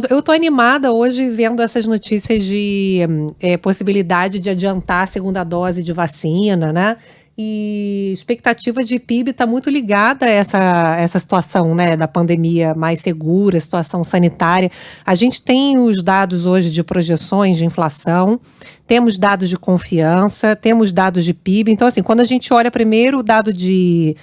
Eu tô animada hoje vendo essas notícias de possibilidade de adiantar a segunda dose de vacina, né? E expectativa de PIB está muito ligada a essa situação, né, da pandemia mais segura, situação sanitária. A gente tem os dados hoje de projeções de inflação, temos dados de confiança, temos dados de PIB. Então, assim, quando a gente olha primeiro o dado de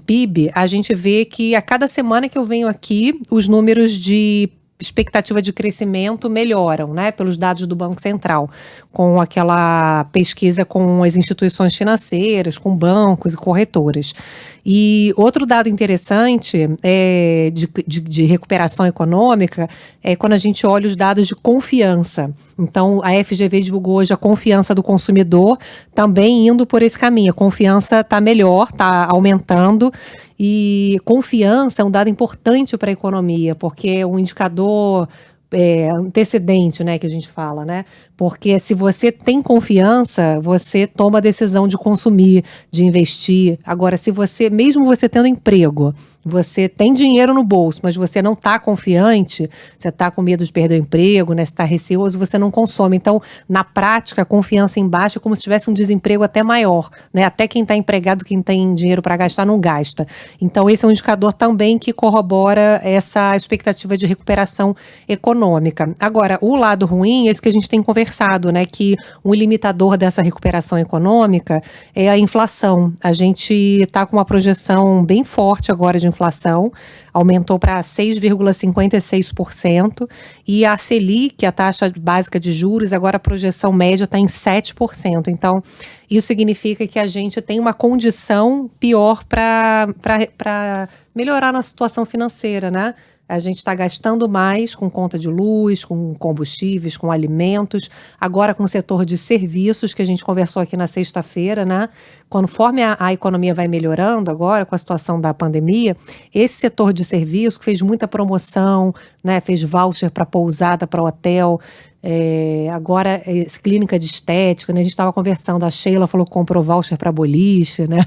PIB, a gente vê que a cada semana que eu venho aqui, os números de expectativa de crescimento melhoram, né, pelos dados do Banco Central, com aquela pesquisa com as instituições financeiras, com bancos e corretoras. E outro dado interessante de recuperação econômica é quando a gente olha os dados de confiança. Então, a FGV divulgou hoje a confiança do consumidor, também indo por esse caminho. A confiança está melhor, está aumentando. E confiança é um dado importante para a economia, porque é um indicador antecedente, né, que a gente fala, né? Porque se você tem confiança, você toma a decisão de consumir, de investir. Agora, se você, mesmo você tendo emprego, você tem dinheiro no bolso, mas você não está confiante, você está com medo de perder o emprego, né? Você está receoso, você não consome. Então, na prática, a confiança em baixa é como se tivesse um desemprego até maior, né? Até quem está empregado, quem tem dinheiro para gastar, não gasta. Então, esse é um indicador também que corrobora essa expectativa de recuperação econômica. Agora, o lado ruim é esse que a gente tem conversado, né? Que um limitador dessa recuperação econômica é a inflação. A gente está com uma projeção bem forte agora de inflação, aumentou para 6,56%, e a Selic, a taxa básica de juros, agora a projeção média está em 7%. Então, isso significa que a gente tem uma condição pior para melhorar a nossa situação financeira, né? A gente está gastando mais com conta de luz, com combustíveis, com alimentos, agora com o setor de serviços, que a gente conversou aqui na sexta-feira, né? Conforme a economia vai melhorando agora com a situação da pandemia, esse setor de serviços que fez muita promoção, né? Fez voucher para pousada, para hotel, agora clínica de estética, né? A gente estava conversando, a Sheila falou que comprou voucher para boliche, né?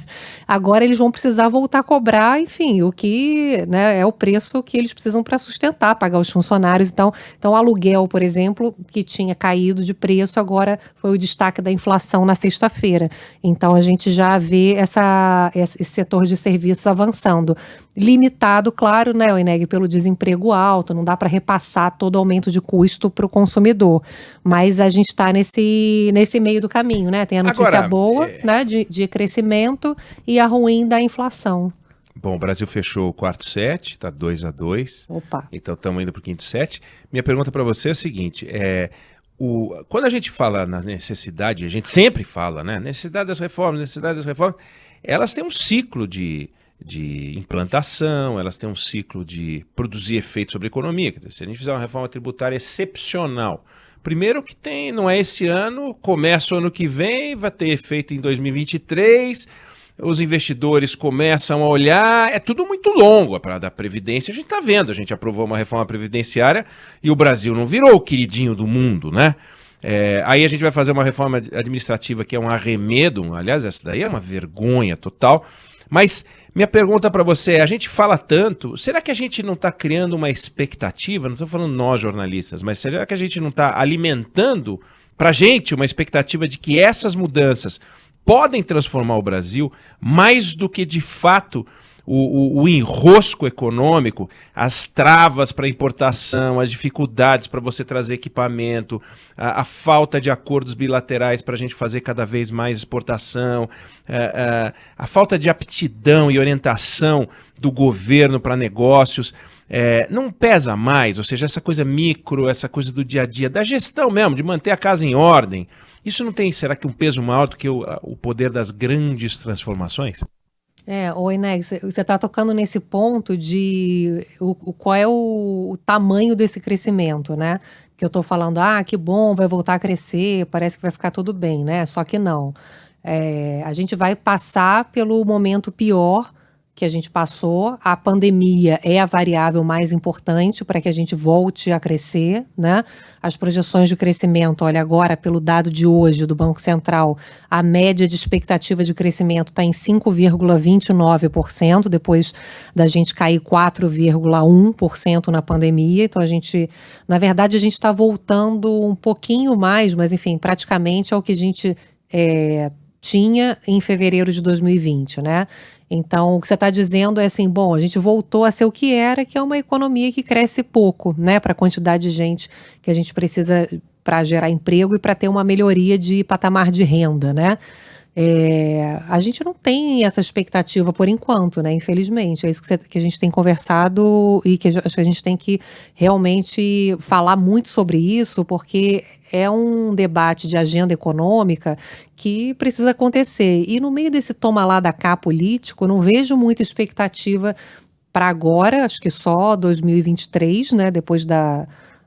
Agora eles vão precisar voltar a cobrar, enfim, o que, né, é o preço que eles precisam para sustentar, pagar os funcionários. Então, o aluguel, por exemplo, que tinha caído de preço, agora foi o destaque da inflação na sexta-feira. Então, a gente já vê esse setor de serviços avançando. Limitado, claro, né, Oineg, pelo desemprego alto, não dá para repassar todo aumento de custo para o consumidor, mas a gente está nesse meio do caminho, né? Tem a notícia Agora, boa, né, de crescimento e a ruim da inflação. bom, o Brasil fechou o quarto set, está 2-2. Opa. Então estamos indo para o quinto set. Minha pergunta para você é a seguinte: quando a gente fala na necessidade, a gente sempre fala, né? Necessidade das reformas, elas têm um ciclo de implantação, elas têm um ciclo de produzir efeito sobre a economia. Quer dizer, se a gente fizer uma reforma tributária excepcional, primeiro que não é esse ano, começa o ano que vem, vai ter efeito em 2023, os investidores começam a olhar, é tudo muito longo para da Previdência, a gente está vendo, a gente aprovou uma reforma previdenciária e o Brasil não virou o queridinho do mundo, né? Aí a gente vai fazer uma reforma administrativa que é um arremedo, aliás, essa daí é uma vergonha total, mas minha pergunta para você é, a gente fala tanto, será que a gente não está criando uma expectativa, não estou falando nós jornalistas, mas será que a gente não está alimentando para a gente uma expectativa de que essas mudanças podem transformar o Brasil mais do que de fato o enrosco econômico, as travas para importação, as dificuldades para você trazer equipamento, a falta de acordos bilaterais para a gente fazer cada vez mais exportação, a falta de aptidão e orientação do governo para negócios, não pesa mais, ou seja, essa coisa micro, essa coisa do dia a dia, da gestão mesmo, de manter a casa em ordem, isso não tem, será que um peso maior do que o poder das grandes transformações? Oi, Neg, você está tocando nesse ponto de qual é o tamanho desse crescimento, né? Que eu estou falando, que bom, vai voltar a crescer, parece que vai ficar tudo bem, né? Só que não. A gente vai passar pelo momento pior que a gente passou. A pandemia é a variável mais importante para que a gente volte a crescer, né? As projeções de crescimento, olha, agora, pelo dado de hoje do Banco Central, a média de expectativa de crescimento está em 5,29%, depois da gente cair 4,1% na pandemia. Então, na verdade, a gente está voltando um pouquinho mais, mas, enfim, praticamente é o que a gente tinha em fevereiro de 2020, né? Então, o que você está dizendo é assim, bom, a gente voltou a ser o que era, que é uma economia que cresce pouco, né, para a quantidade de gente que a gente precisa para gerar emprego e para ter uma melhoria de patamar de renda, né? A gente não tem essa expectativa por enquanto, né? Infelizmente, é isso que a gente tem conversado e que acho que a gente tem que realmente falar muito sobre isso, porque é um debate de agenda econômica que precisa acontecer. E no meio desse toma lá da cá político, não vejo muita expectativa para agora, acho que só 2023, né? Depois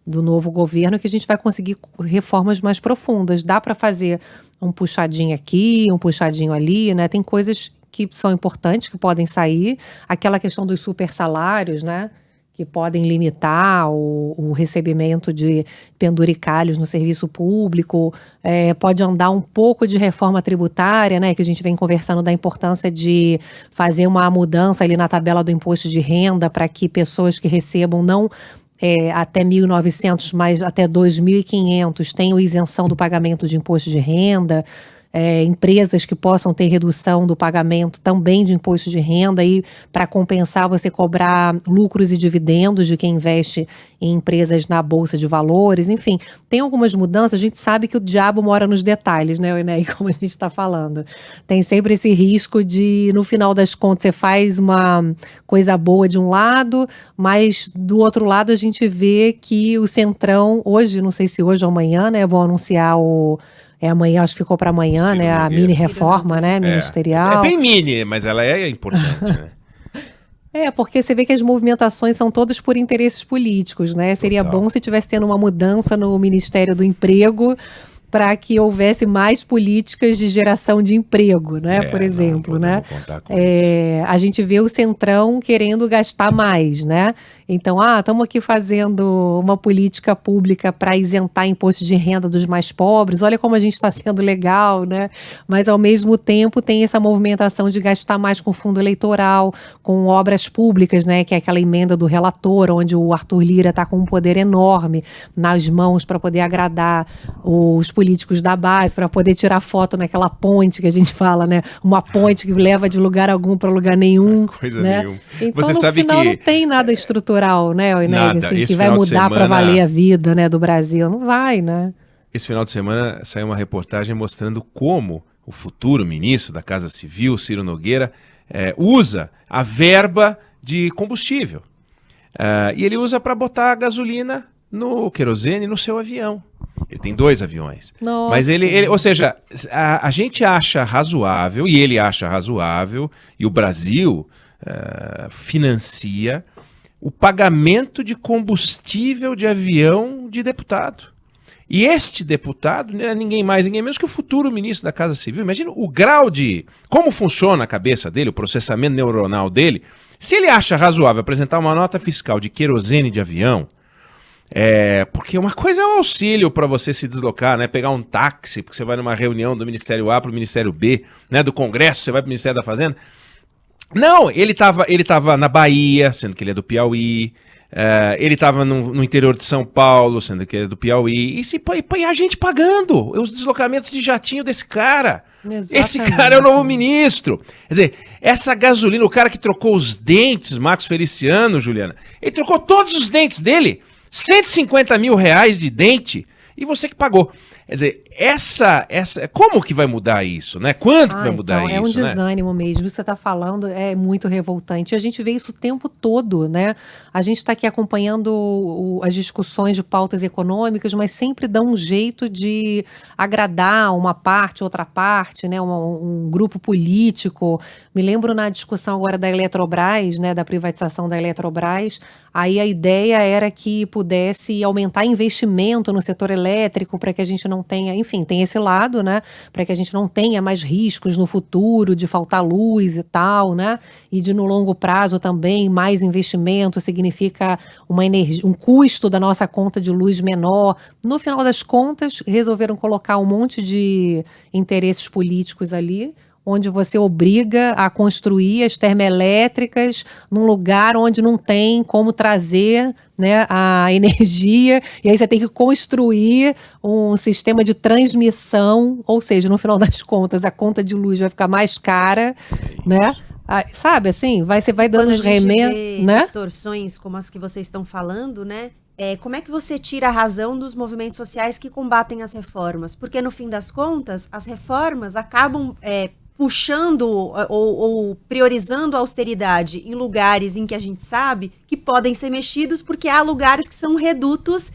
do novo governo, que a gente vai conseguir reformas mais profundas. Dá para fazer um puxadinho aqui, um puxadinho ali, né? Tem coisas que são importantes, que podem sair. Aquela questão dos super salários, né? Que podem limitar o recebimento de penduricalhos no serviço público. Pode andar um pouco de reforma tributária, né? Que a gente vem conversando da importância de fazer uma mudança ali na tabela do imposto de renda para que pessoas que recebam não até 1.900, mas até 2.500 tenham isenção do pagamento de imposto de renda, empresas que possam ter redução do pagamento também de imposto de renda, e para compensar você cobrar lucros e dividendos de quem investe em empresas na Bolsa de Valores, enfim, tem algumas mudanças. A gente sabe que o diabo mora nos detalhes, né, Eunei, como a gente está falando. Tem sempre esse risco de, no final das contas, você faz uma coisa boa de um lado, mas do outro lado a gente vê que o Centrão, hoje, não sei se hoje ou amanhã, né, vão anunciar amanhã, acho que ficou para amanhã, né? A mini reforma, né? Ministerial. É bem mini, mas ela é importante, né? Porque você vê que as movimentações são todas por interesses políticos, né? Seria bom se tivesse tendo uma mudança no Ministério do Emprego para que houvesse mais políticas de geração de emprego, né? Por exemplo, né? A gente vê o Centrão querendo gastar mais, né? Então, estamos aqui fazendo uma política pública para isentar imposto de renda dos mais pobres, olha como a gente está sendo legal, né? Mas, ao mesmo tempo, tem essa movimentação de gastar mais com fundo eleitoral, com obras públicas, né? Que é aquela emenda do relator, onde o Arthur Lira está com um poder enorme nas mãos para poder agradar os políticos da base, para poder tirar foto naquela ponte que a gente fala, né? Uma ponte que leva de lugar algum para lugar nenhum. Coisa né? nenhuma. Então, Você no sabe final, que não tem nada estrutural, né, nada. Assim, que vai mudar para valer a vida, né, do Brasil. Não vai, né? Esse final de semana saiu uma reportagem mostrando como o futuro ministro da Casa Civil, Ciro Nogueira, usa a verba de combustível. E ele usa para botar gasolina no querosene no seu avião. Ele tem 2 aviões. Nossa. Mas ou seja, a gente acha razoável, e ele acha razoável, e o Brasil financia o pagamento de combustível de avião de deputado. E este deputado não é ninguém mais, ninguém menos que o futuro ministro da Casa Civil. Imagina o grau de... como funciona a cabeça dele, o processamento neuronal dele. Se ele acha razoável apresentar uma nota fiscal de querosene de avião, porque uma coisa é o auxílio para você se deslocar, né? Pegar um táxi, porque você vai numa reunião do Ministério A para o Ministério B, né? Do Congresso, você vai para o Ministério da Fazenda. Não, ele tava na Bahia, sendo que ele é do Piauí. Ele estava no interior de São Paulo, sendo que ele é do Piauí. E a gente pagando os deslocamentos de jatinho desse cara. Exatamente. Esse cara é o novo ministro. Quer dizer, essa gasolina, o cara que trocou os dentes, Marcos Feliciano, Juliana, ele trocou todos os dentes dele. 150 mil reais de dente. E você que pagou. Quer dizer, como que vai mudar isso, né? Quando que vai mudar isso, é um desânimo, né? Mesmo. Isso que você está falando é muito revoltante. A gente vê isso o tempo todo, né? A gente está aqui acompanhando as discussões de pautas econômicas, mas sempre dá um jeito de agradar uma parte, outra parte, né? Um grupo político. Me lembro na discussão agora da Eletrobras, né? Da privatização da Eletrobras. Aí a ideia era que pudesse aumentar investimento no setor elétrico para que a gente não não tenha, enfim, tem esse lado, né, para que a gente não tenha mais riscos no futuro de faltar luz e tal, né, e de no longo prazo também mais investimento significa uma energia, um custo da nossa conta de luz menor. No final das contas, resolveram colocar um monte de interesses políticos ali, onde você obriga a construir as termoelétricas num lugar onde não tem como trazer, né, a energia, e aí você tem que construir um sistema de transmissão, ou seja, no final das contas, a conta de luz vai ficar mais cara, né? Sabe, assim, você vai dando os remendos, né? Distorções como as que vocês estão falando, né? Como é que você tira a razão dos movimentos sociais que combatem as reformas? Porque, no fim das contas, as reformas acabam puxando ou priorizando a austeridade em lugares em que a gente sabe que podem ser mexidos, porque há lugares que são redutos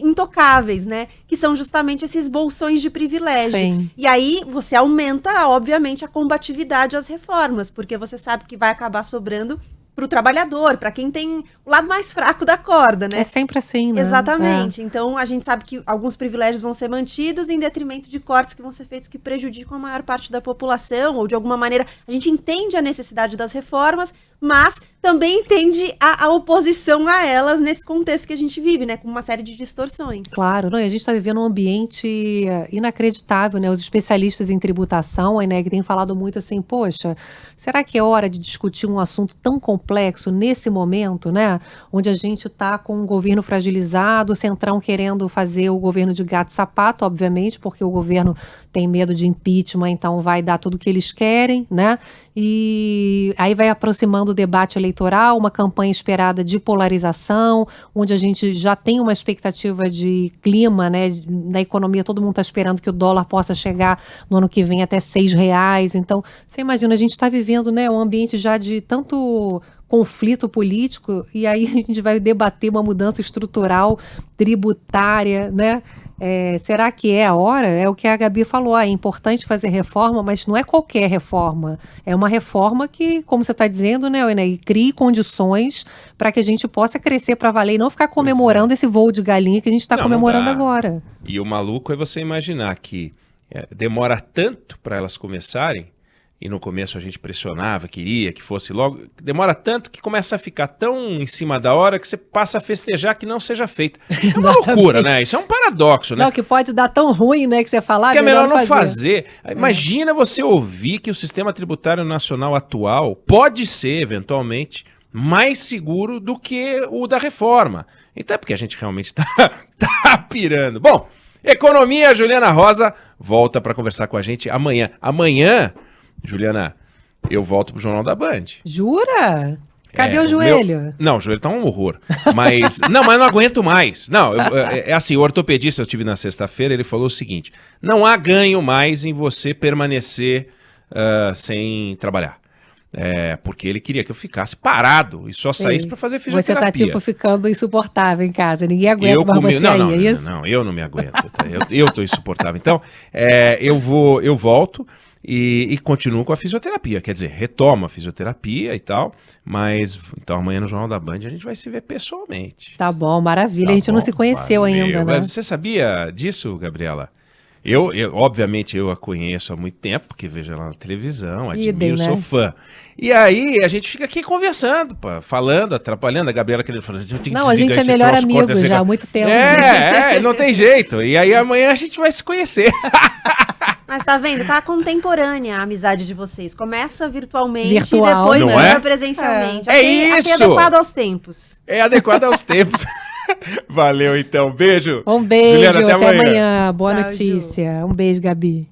intocáveis, né? Que são justamente esses bolsões de privilégio. Sim. E aí você aumenta, obviamente, a combatividade às reformas, porque você sabe que vai acabar sobrando para o trabalhador, para quem tem o lado mais fraco da corda, né? É sempre assim, né? Exatamente. Então, a gente sabe que alguns privilégios vão ser mantidos em detrimento de cortes que vão ser feitos que prejudicam a maior parte da população, ou de alguma maneira a gente entende a necessidade das reformas, mas também entende a oposição a elas nesse contexto que a gente vive, né? Com uma série de distorções. Claro, não, e a gente está vivendo um ambiente inacreditável, né? Os especialistas em tributação, a ENEG, têm falado muito assim, poxa, será que é hora de discutir um assunto tão complexo nesse momento, né? Onde a gente está com um governo fragilizado, o Centrão querendo fazer o governo de gato-sapato, obviamente, porque o governo tem medo de impeachment, então vai dar tudo o que eles querem, né? E aí vai aproximando o debate eleitoral, uma campanha esperada de polarização, onde a gente já tem uma expectativa de clima, né? Na economia, todo mundo está esperando que o dólar possa chegar no ano que vem até R$6. Então, você imagina, a gente está vivendo, né, um ambiente já de tanto conflito político, e aí a gente vai debater uma mudança estrutural, tributária, né? Será que é a hora? É o que a Gabi falou, é importante fazer reforma, mas não é qualquer reforma. É uma reforma que, como você está dizendo, né, Enéa, crie condições para que a gente possa crescer para valer e não ficar comemorando esse voo de galinha que a gente está comemorando agora. E o maluco é você imaginar que demora tanto para elas começarem, e no começo a gente pressionava, queria que fosse logo, demora tanto que começa a ficar tão em cima da hora que você passa a festejar que não seja feita. É uma loucura, né? Isso é um paradoxo, né? Não, que pode dar tão ruim, né, que você falar, que é melhor não fazer. Imagina você ouvir que o sistema tributário nacional atual pode ser, eventualmente, mais seguro do que o da reforma. Então é porque a gente realmente tá pirando. Bom, economia, Juliana Rosa volta para conversar com a gente amanhã. Amanhã, Juliana, eu volto pro Jornal da Band. Jura? Cadê o joelho? Não, o joelho tá um horror. Mas não aguento mais. Não, é assim, o ortopedista eu tive na sexta-feira, ele falou o seguinte: não há ganho mais em você permanecer sem trabalhar. Porque ele queria que eu ficasse parado e só saísse para fazer fisioterapia. Você tá tipo ficando insuportável em casa, ninguém aguenta mais você aí, é isso? Não, eu não me aguento. Eu tô insuportável. Então, eu volto. E continuo com a fisioterapia, quer dizer, retomo a fisioterapia e tal, mas então amanhã no Jornal da Band a gente vai se ver pessoalmente. Tá bom, maravilha, a gente não se conheceu ainda, né? Você sabia disso, Gabriela? Obviamente, eu a conheço há muito tempo, porque vejo ela na televisão, admiro, sou fã. E aí, a gente fica aqui conversando, falando, atrapalhando. A Gabriela querendo falar assim, não, a gente é melhor amigo já há muito tempo. Não tem jeito. E aí, amanhã a gente vai se conhecer. Mas tá vendo? Tá contemporânea a amizade de vocês. Começa virtualmente Virtual, e depois vira presencialmente. Isso! Achei adequado aos tempos. É adequado aos tempos. Valeu, então. Beijo. Um beijo, Juliana, até amanhã. Boa notícia. Um beijo, Gabi.